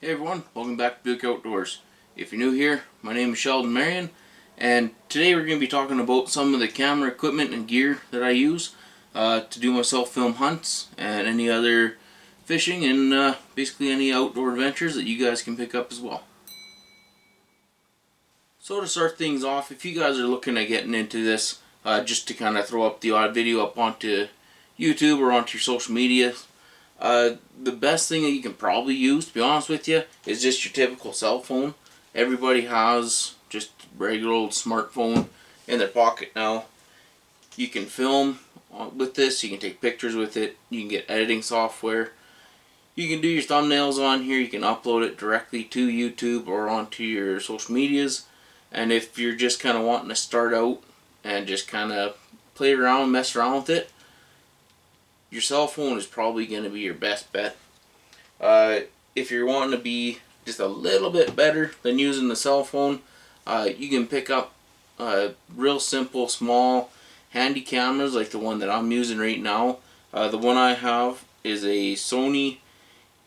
Hey everyone, welcome back to Buick Outdoors. If you're new here, my name is Sheldon Marion, and today we're going to be talking about some of the camera equipment and gear that I use to do my self-film hunts and any other fishing and basically any outdoor adventures that you guys can pick up as well. So to start things off, if you guys are looking at getting into this, just to kind of throw up the odd video up onto YouTube or onto your social media, the best thing that you can probably use, to be honest with you, is just your typical cell phone. Everybody has just a regular old smartphone in their pocket now. You can film with this, you can take pictures with it, you can get editing software. You can do your thumbnails on here, you can upload it directly to YouTube or onto your social medias. And if you're just kind of wanting to start out and just kind of play around, mess around with it, your cell phone is probably going to be your best bet. If you're wanting to be just a little bit better than using the cell phone, you can pick up real simple, small, handy cameras like the one that I'm using right now. The one I have is a Sony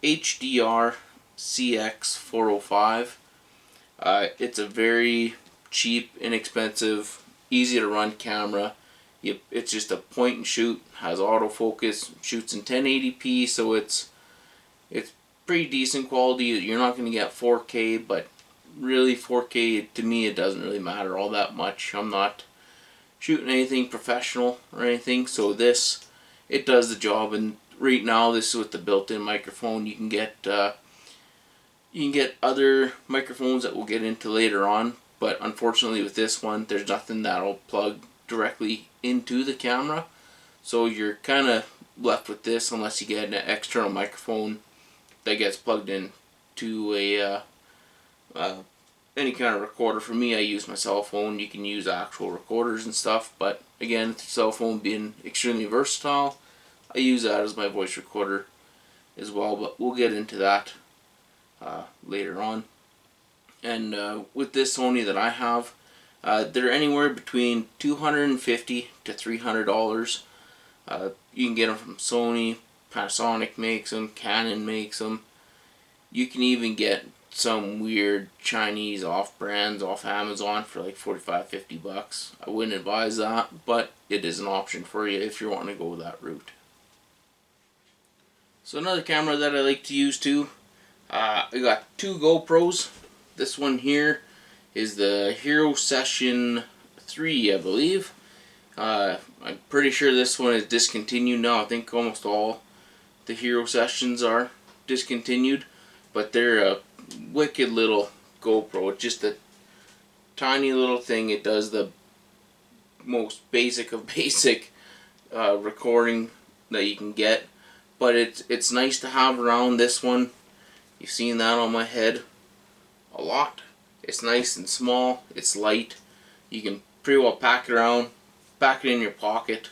HDR CX405. It's a very cheap, inexpensive, easy to run camera. It's just a point and shoot, has autofocus, shoots in 1080p, so it's pretty decent quality. You're not going to get 4K, but really 4K to me it doesn't really matter all that much. I'm not shooting anything professional or anything, so it does the job. And right now this is with the built-in microphone. You can get other microphones that we'll get into later on, but unfortunately with this one there's nothing that'll plug directly into the camera, so you're kind of left with this unless you get an external microphone that gets plugged in to a any kind of recorder. For me, I use my cell phone. You can use actual recorders and stuff, but again, with the cell phone being extremely versatile, I use that as my voice recorder as well, but we'll get into that later on. And with this Sony that I have, they're anywhere between $250 to $300. You can get them from Sony, Panasonic makes them, Canon makes them. You can even get some weird Chinese off-brands off Amazon for like $45-50. I wouldn't advise that, but it is an option for you if you're wanting to go that route. So another camera that I like to use too, I got two GoPros. This one here is the Hero Session 3, I believe. I'm pretty sure this one is discontinued now. I think almost all the Hero Sessions are discontinued, but they're a wicked little GoPro. It's just a tiny little thing. It does the most basic of basic recording that you can get, but it's nice to have around. This one, you've seen that on my head a lot. It's nice and small, it's light, you can pretty well pack it around, pack it in your pocket,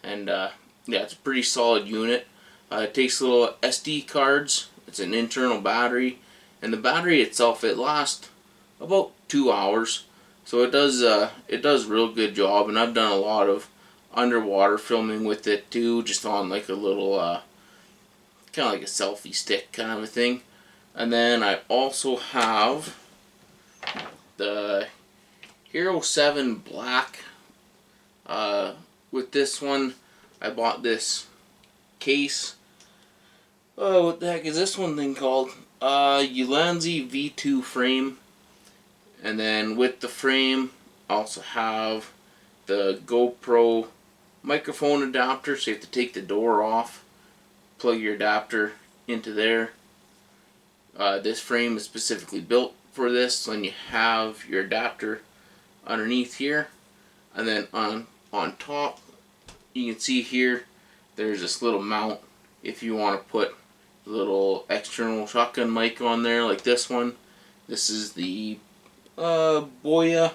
and yeah, it's a pretty solid unit. It takes little SD cards, it's an internal battery, and the battery itself, it lasts about 2 hours, so it does real good job. And I've done a lot of underwater filming with it too, just on like a little kind of like a selfie stick kind of a thing. And then I also have the Hero 7 Black. With this one, I bought this case. Oh, what the heck is this one thing called? Ulanzi V2 frame. And then with the frame, I also have the GoPro microphone adapter, so you have to take the door off, plug your adapter into there. This frame is specifically built for this, and you have your adapter underneath here, and then on top you can see here there's this little mount if you want to put a little external shotgun mic on there like this one. This is the Boya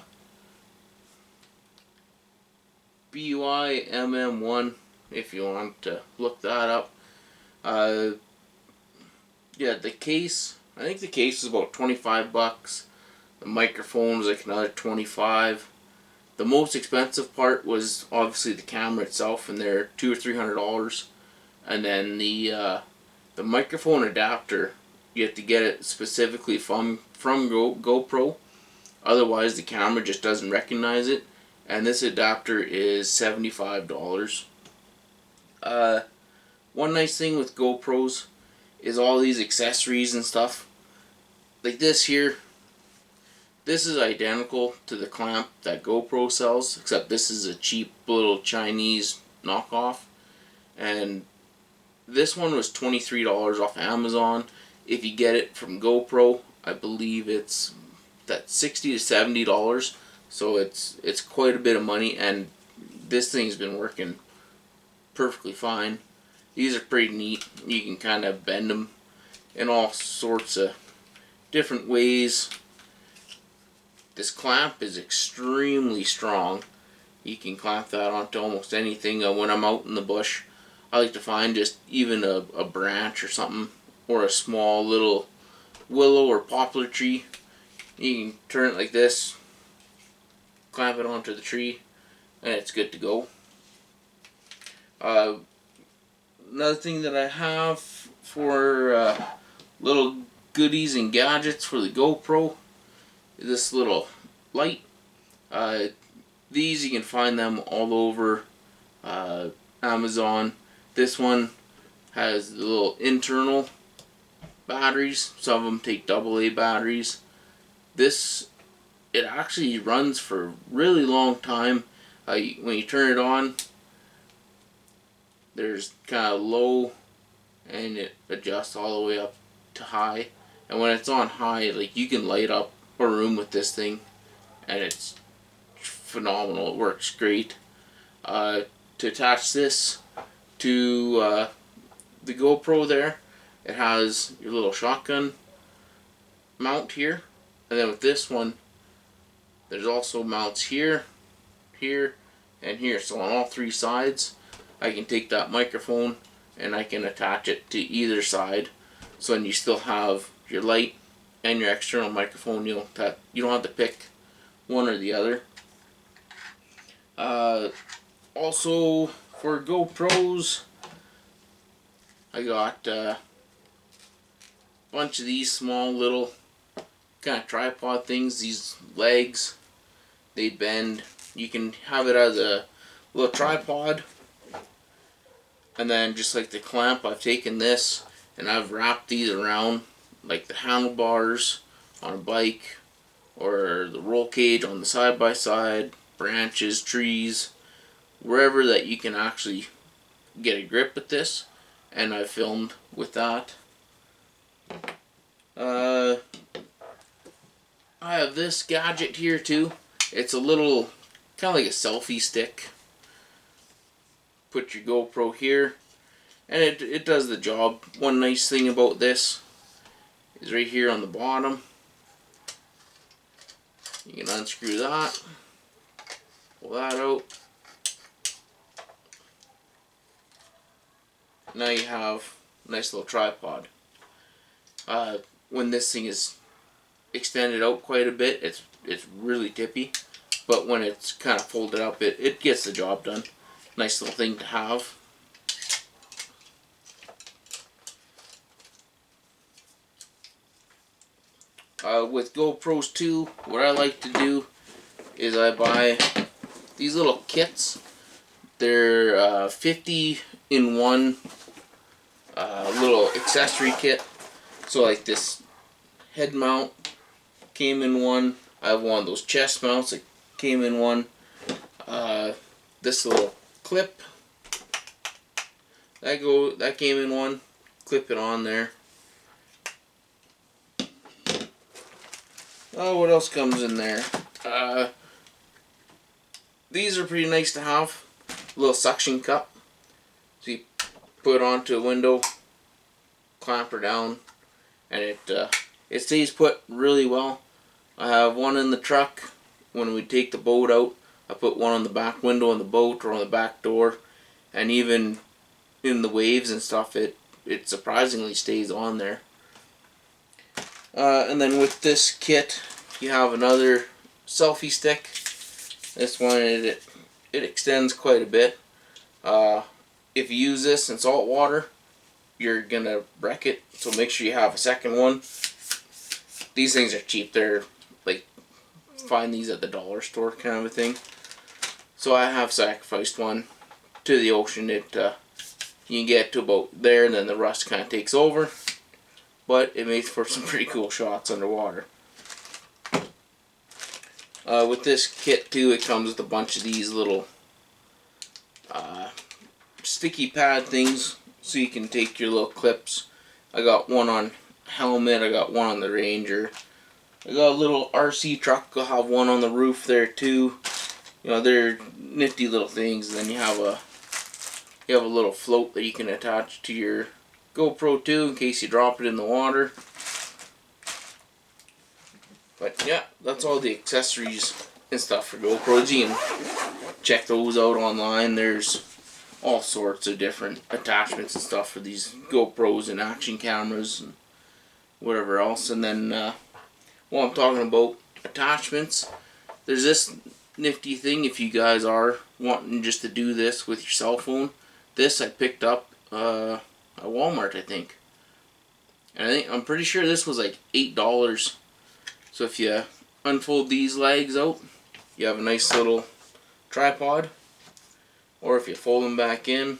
BUI MM1 if you want to look that up. Yeah, the case, I think the case is about $25. The microphone was like another $25. The most expensive part was obviously the camera itself, and they're $200 or $300. And then the microphone adapter you have to get it specifically from GoPro. Otherwise, the camera just doesn't recognize it. And this adapter is $75. One nice thing with GoPros is all these accessories and stuff. Like this here. This is identical to the clamp that GoPro sells, except this is a cheap little Chinese knockoff. And this one was $23 off Amazon. If you get it from GoPro, I believe it's that $60 to $70. So it's quite a bit of money, and this thing's been working perfectly fine. These are pretty neat. You can kind of bend them in all sorts of different ways. This clamp is extremely strong. You can clamp that onto almost anything. When I'm out in the bush, I like to find just even a branch or something, or a small little willow or poplar tree. You can turn it like this, clamp it onto the tree, and it's good to go. Another thing that I have for little goodies and gadgets for the GoPro is this little light. These, you can find them all over Amazon. This one has the little internal batteries. Some of them take AA batteries. This, it actually runs for a really long time. When you turn it on, there's kind of low, and it adjusts all the way up to high. And when it's on high, like, you can light up a room with this thing, and it's phenomenal. It works great. To attach this to the GoPro there, it has your little shotgun mount here, and then with this one, there's also mounts here, here, and here. So on all three sides, I can take that microphone and I can attach it to either side. So then you still have your light and your external microphone. You don't have to pick one or the other. Also, for GoPros, I got a bunch of these small little kind of tripod things. These legs, they bend. You can have it as a little tripod, and then just like the clamp, I've taken this and I've wrapped these around like the handlebars on a bike, or the roll cage on the side-by-side, branches, trees, wherever that you can actually get a grip with this, and I filmed with that. I have this gadget here too. It's a little, kind of like a selfie stick. Put your GoPro here, and it does the job. One nice thing about this is right here on the bottom. You can unscrew that, pull that out. Now you have a nice little tripod. When this thing is extended out quite a bit, it's really tippy, but when it's kind of folded up, it gets the job done. Nice little thing to have. With GoPros too, what I like to do is I buy these little kits. They're 50 in one little accessory kit. So like this head mount came in one. I have one of those chest mounts that came in one. This little clip that came in one. Clip it on there. Oh, what else comes in there? These are pretty nice to have. A little suction cup. So you put it onto a window, clamp her down, and it stays put really well. I have one in the truck. When we take the boat out, I put one on the back window on the boat or on the back door, and even in the waves and stuff, it surprisingly stays on there. And then with this kit, you have another selfie stick. This one, it extends quite a bit. If you use this in salt water, you're gonna wreck it. So make sure you have a second one. These things are cheap. They're like, find these at the dollar store kind of a thing. So I have sacrificed one to the ocean. It you can get to about there, and then the rust kind of takes over. But it makes for some pretty cool shots underwater. With this kit too, it comes with a bunch of these little sticky pad things, so you can take your little clips. I got one on helmet, I got one on the Ranger. I got a little RC truck, I'll have one on the roof there too. You know, they're nifty little things. And then you have a little float that you can attach to your GoPro too, in case you drop it in the water. But yeah, that's all the accessories and stuff for GoPros. You can check those out online. There's all sorts of different attachments and stuff for these GoPros and action cameras and whatever else. And then while I'm talking about attachments, there's this nifty thing if you guys are wanting just to do this with your cell phone. This I picked up at Walmart, I think. And I'm pretty sure this was like $8. So if you unfold these legs out, you have a nice little tripod. Or if you fold them back in,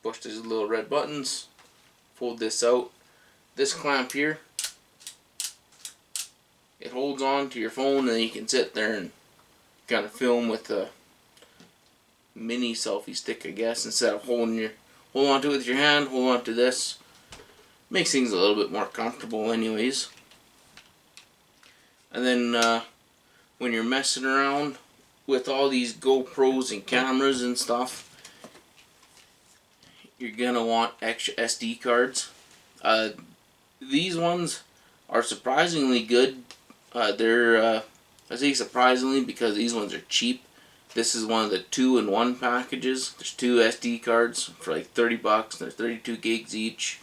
push these little red buttons, fold this out. This clamp here, it holds on to your phone, and then you can sit there and kind of film with a mini selfie stick, I guess, instead of hold on to it with your hand, hold on to this. Makes things a little bit more comfortable anyways. And then when you're messing around with all these GoPros and cameras and stuff, you're gonna want extra SD cards. These ones are surprisingly good. I say surprisingly because these ones are cheap. This is one of the 2-in-1 packages. There's 2 SD cards for like $30. They're 32 gigs each.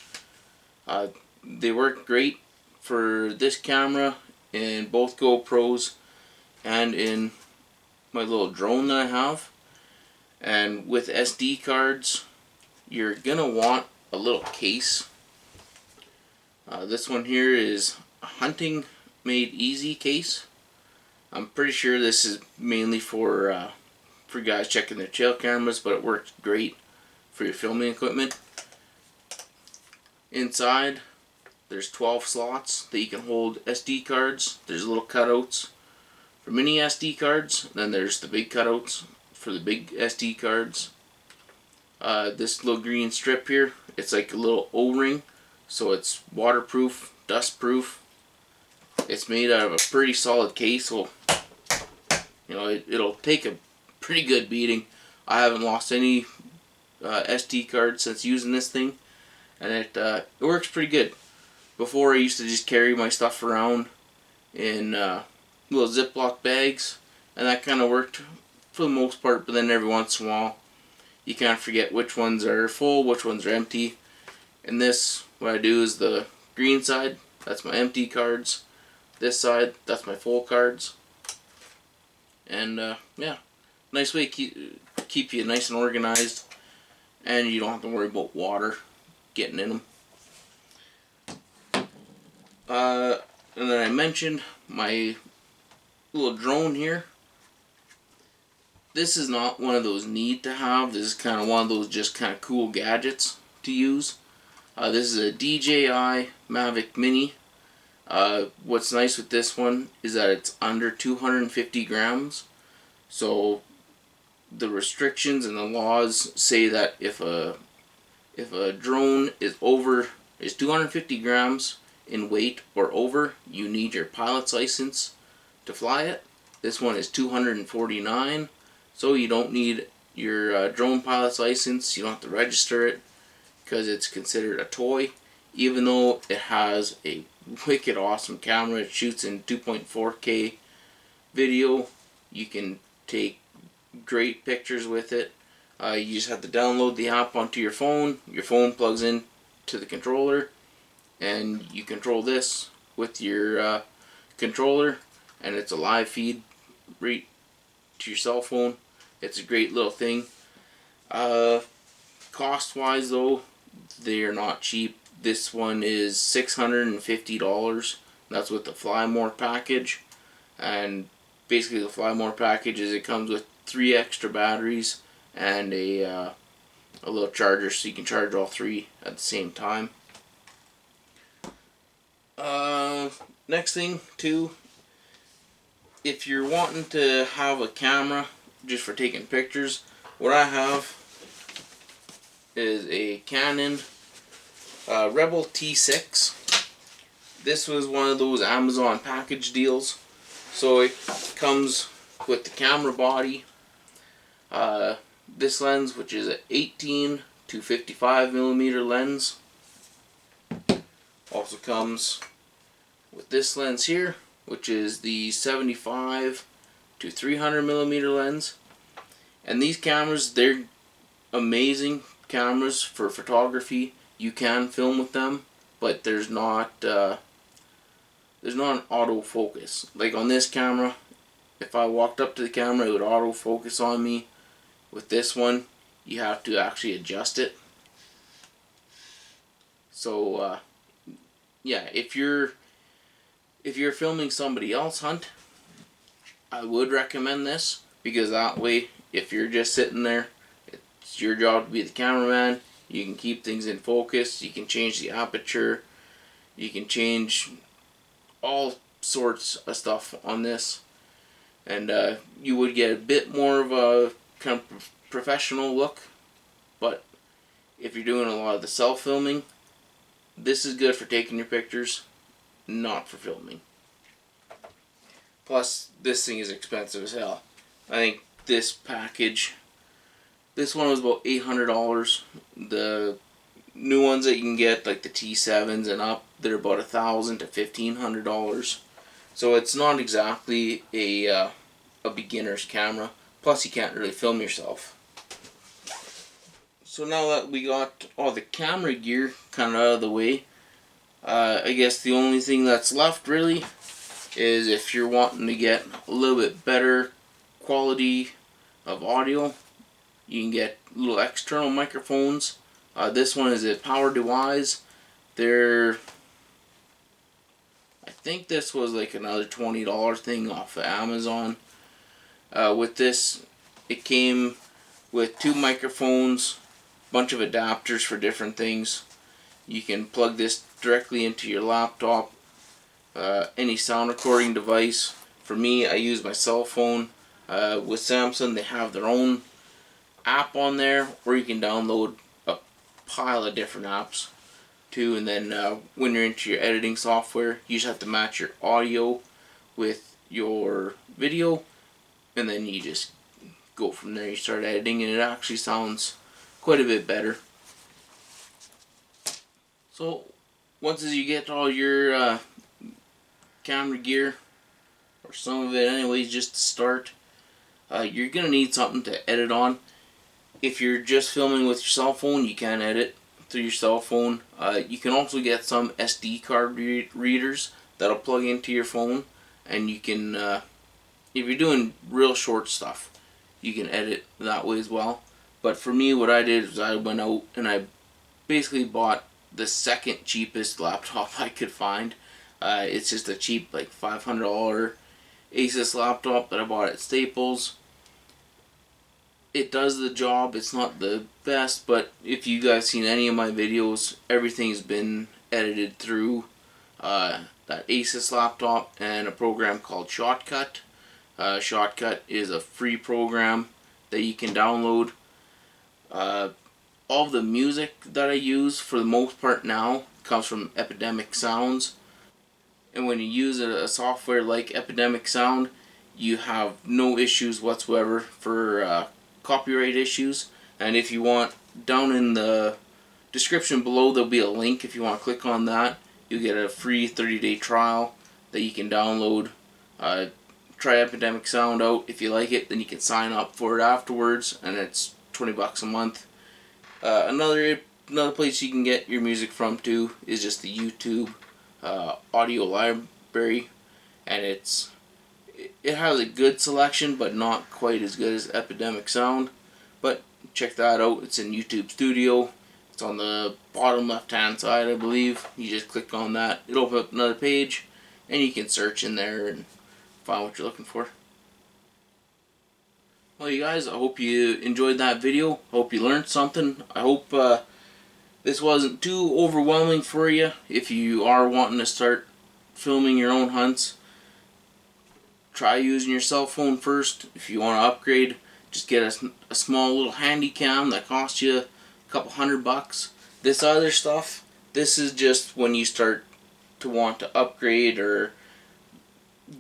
They work great for this camera in both GoPros and in my little drone that I have. And with SD cards, you're gonna want a little case. This one here is a Hunting Made Easy case. I'm pretty sure this is mainly for guys checking their trail cameras, but it works great for your filming equipment. Inside, there's 12 slots that you can hold SD cards. There's little cutouts for mini SD cards. Then there's the big cutouts for the big SD cards. This little green strip here, it's like a little O-ring, so it's waterproof, dustproof. It's made out of a pretty solid case, so you know it'll take a pretty good beating. I haven't lost any SD cards since using this thing, and it works pretty good. Before, I used to just carry my stuff around in little Ziploc bags, and that kind of worked for the most part, but then every once in a while you kind of forget which ones are full, which ones are empty. And this, what I do is the green side, that's my empty cards. This side, that's my full cards. And yeah, nice way to keep you nice and organized, and you don't have to worry about water getting in them. And then I mentioned my little drone here. This is not one of those need to have. This is kind of one of those just kind of cool gadgets to use. This is a DJI Mavic Mini. What's nice with this one is that it's under 250 grams. So the restrictions and the laws say that if a drone is 250 grams in weight or over, you need your pilot's license to fly it. This one is 249, so you don't need your drone pilot's license. You don't have to register it because it's considered a toy, even though it has a wicked awesome camera. It shoots in 2.4K video. You can take great pictures with it. You just have to download the app onto your phone. Your phone plugs in to the controller, and you control this with your controller, and it's a live feed right to your cell phone. It's a great little thing. Costs Cost wise though, they are not cheap. This one is $650. That's with the Fly More package. And basically the Fly More package is it comes with 3 extra batteries and a little charger so you can charge all 3 at the same time. Next thing too, if you're wanting to have a camera just for taking pictures, what I have is a Canon Rebel T6. This was one of those Amazon package deals. So it comes with the camera body, this lens, which is an 18 to 55 millimeter lens. Also comes with this lens here, which is the 75 to 300 millimeter lens. And these cameras, they're amazing cameras for photography. You can film with them, but there's not an autofocus. Like on this camera, if I walked up to the camera, it would autofocus on me. With this one, you have to actually adjust it. So yeah, if you're filming somebody else hunt, I would recommend this, because that way, if you're just sitting there, it's your job to be the cameraman. You can keep things in focus. You can change the aperture. You can change all sorts of stuff on this, and you would get a bit more of a kind of professional look. But if you're doing a lot of the self-filming, this is good for taking your pictures, not for filming. Plus, this thing is expensive as hell. I think this package, this one was about $800. The new ones that you can get, like the T7s and up, they're about $1,000 to $1,500. So it's not exactly a beginner's camera. Plus, you can't really film yourself. So now that we got all the camera gear kind of out of the way, I guess the only thing that's left really is if you're wanting to get a little bit better quality of audio, you can get little external microphones. This one is a Power Device. I think this was like another $20 thing off of Amazon. With this, it came with 2 microphones, bunch of adapters for different things. You can plug this directly into your laptop, any sound recording device. For me, I use my cell phone. With Samsung, they have their own app on there, or you can download a pile of different apps too, and then when you're into your editing software, you just have to match your audio with your video, and then you just go from there. You start editing, and it actually sounds quite a bit better. So once you get all your camera gear, or some of it anyways, just to start, you're gonna need something to edit on. If you're just filming with your cell phone, you can edit through your cell phone. You can also get some SD card readers that'll plug into your phone, and you can, if you're doing real short stuff, you can edit that way as well. But for me, what I did is I went out and I basically bought the second cheapest laptop I could find. It's just a cheap, like $500 Asus laptop that I bought at Staples. It does the job. It's not the best, but if you guys seen any of my videos, everything's been edited through that Asus laptop and a program called Shotcut. Shotcut is a free program that you can download. All the music that I use, for the most part now, comes from Epidemic Sounds. And when you use a software like Epidemic Sound, you have no issues whatsoever for copyright issues. And if you want, down in the description below, there'll be a link. If you want to click on that, you'll get a free 30-day trial that you can download. Try Epidemic Sound out. If you like it, then you can sign up for it afterwards, and it's $20 a month. Another place you can get your music from too is just the YouTube audio library, and it has a good selection, but not quite as good as Epidemic Sound. But check that out. It's in YouTube Studio. It's on the bottom left hand side, I believe. You just click on that, it'll open up another page, and you can search in there and find what you're looking for. Well, you guys, I hope you enjoyed that video. I hope you learned something. I hope this wasn't too overwhelming for you. If you are wanting to start filming your own hunts, try using your cell phone first. If you want to upgrade, just get a small little handy cam that costs you a couple $100. This other stuff, this is just when you start to want to upgrade or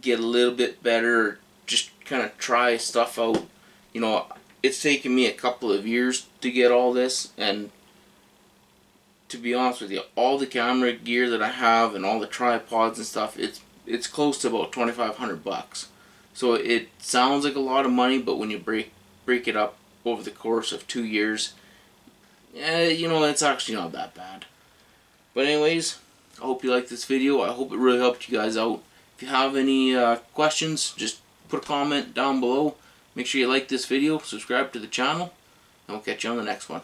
get a little bit better, or just kind of try stuff out. You know, it's taken me a couple of years to get all this, and to be honest with you, all the camera gear that I have and all the tripods and stuff, it's close to about $2,500. So it sounds like a lot of money, but when you break it up over the course of 2 years, you know, it's actually not that bad. But anyways, I hope you liked this video. I hope it really helped you guys out. If you have any questions, just put a comment down below. Make sure you like this video, subscribe to the channel, and we'll catch you on the next one.